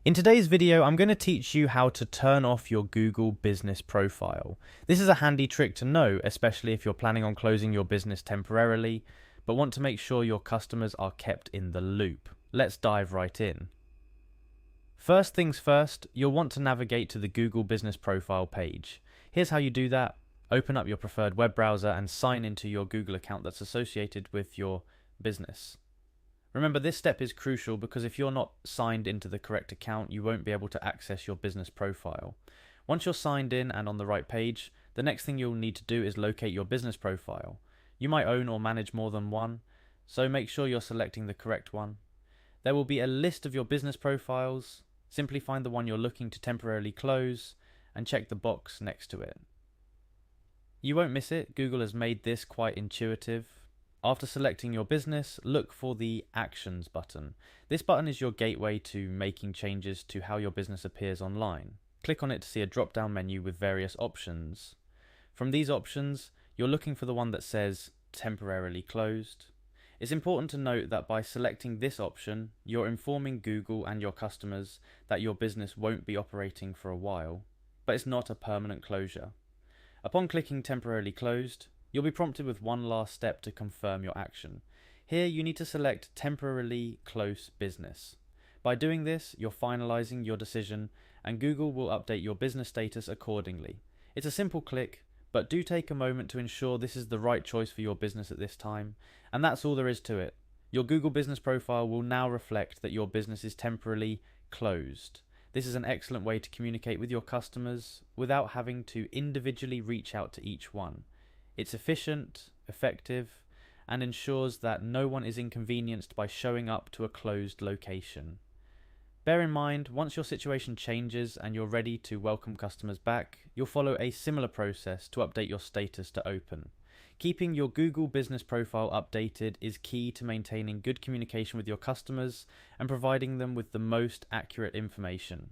In today's video, I'm going to teach you how to turn off your Google Business Profile. This is a handy trick to know, especially if you're planning on closing your business temporarily, but want to make sure your customers are kept in the loop. Let's dive right in. First things first, you'll want to navigate to the Google Business Profile page. Here's how you do that. Open up your preferred web browser and sign into your Google account that's associated with your business. Remember, this step is crucial because if you're not signed into the correct account, you won't be able to access your business profile. Once you're signed in and on the right page, the next thing you'll need to do is locate your business profile. You might own or manage more than one, so make sure you're selecting the correct one. There will be a list of your business profiles. Simply find the one you're looking to temporarily close and check the box next to it. You won't miss it. Google has made this quite intuitive. After selecting your business, look for the Actions button. This button is your gateway to making changes to how your business appears online. Click on it to see a drop-down menu with various options. From these options, you're looking for the one that says Temporarily Closed. It's important to note that by selecting this option, you're informing Google and your customers that your business won't be operating for a while, but it's not a permanent closure. Upon clicking Temporarily Closed, you'll be prompted with one last step to confirm your action. Here you need to select Temporarily Close Business. By doing this, you're finalizing your decision and Google will update your business status accordingly. It's a simple click, but do take a moment to ensure this is the right choice for your business at this time. And that's all there is to it. Your Google Business Profile will now reflect that your business is temporarily closed. This is an excellent way to communicate with your customers without having to individually reach out to each one. It's efficient, effective, and ensures that no one is inconvenienced by showing up to a closed location. Bear in mind, once your situation changes and you're ready to welcome customers back, you'll follow a similar process to update your status to open. Keeping your Google Business Profile updated is key to maintaining good communication with your customers and providing them with the most accurate information.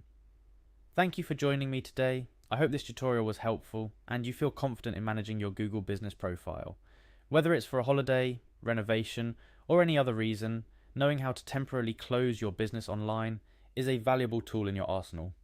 Thank you for joining me today. I hope this tutorial was helpful and you feel confident in managing your Google Business Profile. Whether it's for a holiday, renovation, or any other reason, knowing how to temporarily close your business online is a valuable tool in your arsenal.